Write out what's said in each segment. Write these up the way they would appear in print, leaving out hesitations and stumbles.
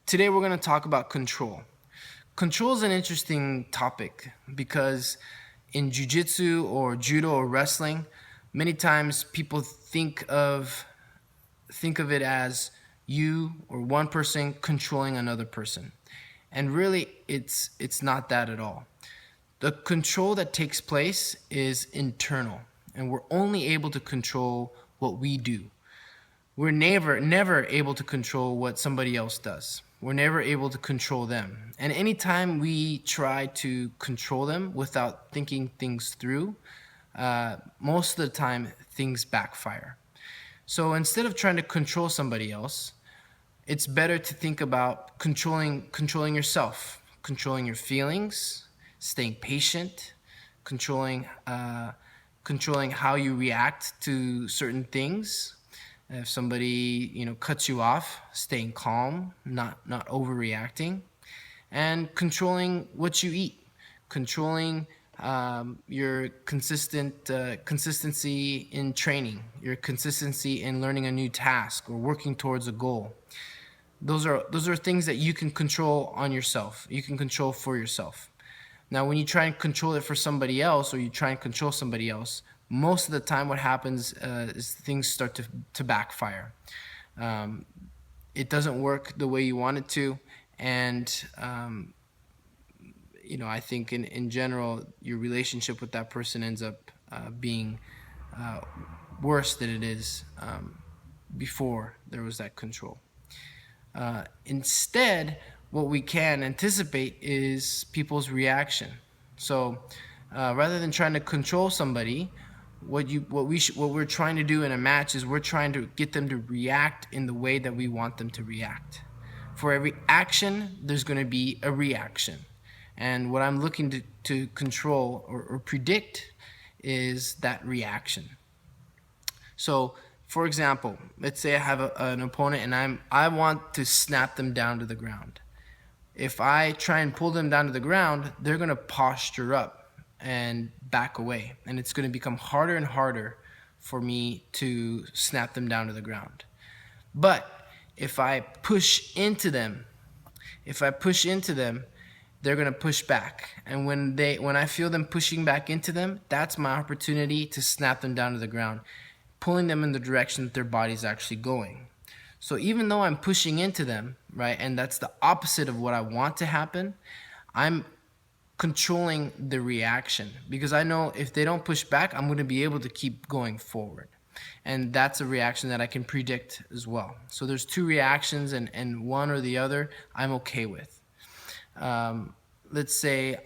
Today we're going to talk about control. Control is an interesting topic because in jiu-jitsu or judo or wrestling, many times people think of it as you or one person controlling another person. And really it's not that at all. The control that takes place is internal, and we're only able to control what we do. We're never able to control what somebody else does. We're never able to control them. And anytime we try to control them without thinking things through, most of the time things backfire. So instead of trying to control somebody else, it's better to think about controlling yourself, controlling your feelings, staying patient, controlling controlling how you react to certain things. If somebody cuts you off, staying calm, not overreacting, and controlling what you eat, controlling your consistency in training, your consistency in learning a new task or working towards a goal. Those are things that you can control on yourself. You can control for yourself. Now, when you try and control it for somebody else, or you try and control somebody else, most of the time what happens is things start to backfire. Um, it doesn't work the way you want it to, and I think in general, your relationship with that person ends up being uh, worse than it is before there was that control. Instead, what we can anticipate is people's reaction. So rather than trying to control somebody, what we're trying to do in a match is we're trying to get them to react in the way that we want them to react. For every action, there's going to be a reaction. And what I'm looking to control or predict is that reaction. So, for example, let's say I have an opponent and I want to snap them down to the ground. If I try and pull them down to the ground, they're going to posture up and back away. And it's going to become harder and harder for me to snap them down to the ground. But if I push into them, they're going to push back. And when I feel them pushing back into them, that's my opportunity to snap them down to the ground, pulling them in the direction that their body's actually going. So even though I'm pushing into them, right, and that's the opposite of what I want to happen, I'm controlling the reaction, because I know if they don't push back, I'm going to be able to keep going forward. And that's a reaction that I can predict as well. So there's two reactions, and one or the other I'm okay with. Let's say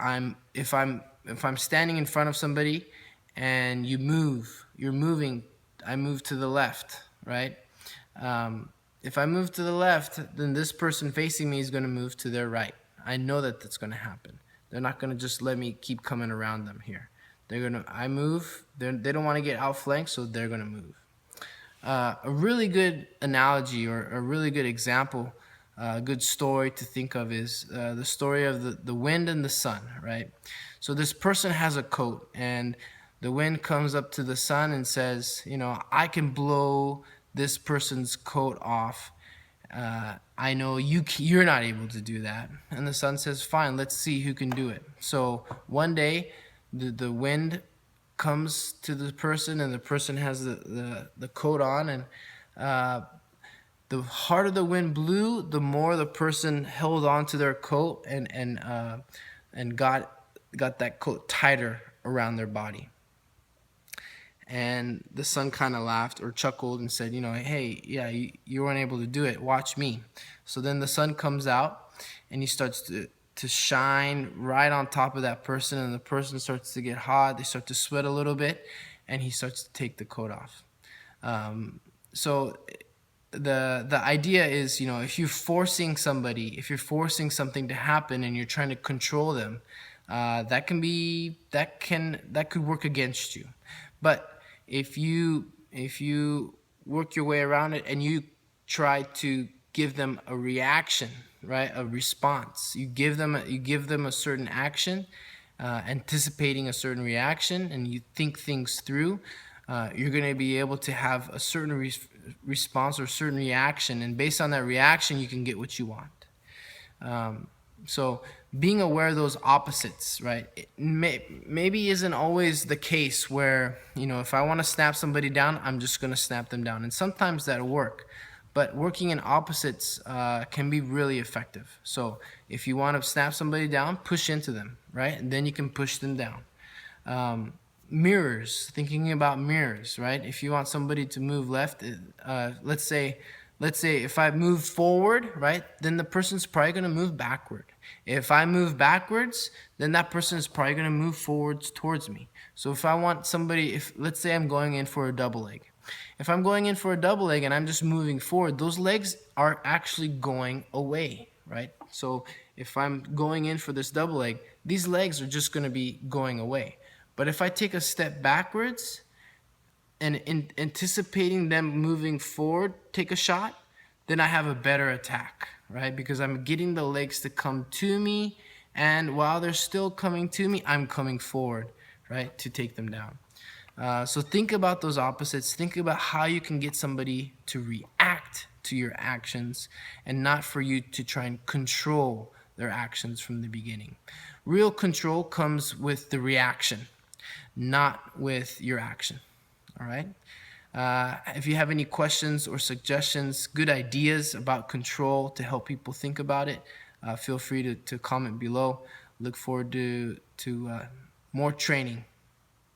if I'm standing in front of somebody and you're moving, I move to the left, right? If I move to the left, then this person facing me is going to move to their right. I know that that's going to happen. They're not going to just let me keep coming around them here. I move, they don't want to get outflanked, so they're going to move. A really good analogy or a really good example, a good story to think of is the story of the wind and the sun, right? So this person has a coat, and the wind comes up to the sun and says, I can blow this person's coat off. I know you're not able to do that. And the sun says, fine, let's see who can do it. So one day, the wind comes to the person, and the person has the coat on, and the harder the wind blew, the more the person held on to their coat and got that coat tighter around their body. And the sun kind of laughed or chuckled and said, hey, yeah, you weren't able to do it. Watch me. So then the sun comes out, and he starts to shine right on top of that person, and the person starts to get hot. They start to sweat a little bit, and he starts to take the coat off. So the idea is, if you're forcing something to happen and you're trying to control them, that could work against you. But if you work your way around it and you try to give them a reaction, right, a response, you give them a certain action, anticipating a certain reaction, and you think things through, you're going to be able to have a certain response or certain reaction, and based on that reaction, you can get what you want. So being aware of those opposites, right? It maybe isn't always the case where, if I want to snap somebody down, I'm just going to snap them down. And sometimes that'll work. But working in opposites can be really effective. So if you want to snap somebody down, push into them, right? And then you can push them down. Mirrors, thinking about mirrors, right? If you want somebody to move left, let's say if I move forward, right, then the person's probably going to move backward. If I move backwards, then that person is probably going to move forwards towards me. So if I want somebody, let's say I'm going in for a double leg. If I'm going in for a double leg and I'm just moving forward, those legs are actually going away, right? So if I'm going in for this double leg, these legs are just going to be going away. But if I take a step backwards and anticipating them moving forward, take a shot, then I have a better attack, right? Because I'm getting the legs to come to me, and while they're still coming to me, I'm coming forward, right, to take them down. So think about those opposites. Think about how you can get somebody to react to your actions and not for you to try and control their actions from the beginning. Real control comes with the reaction, not with your action. All right? If you have any questions or suggestions, good ideas about control to help people think about it, feel free to comment below. Look forward to more training.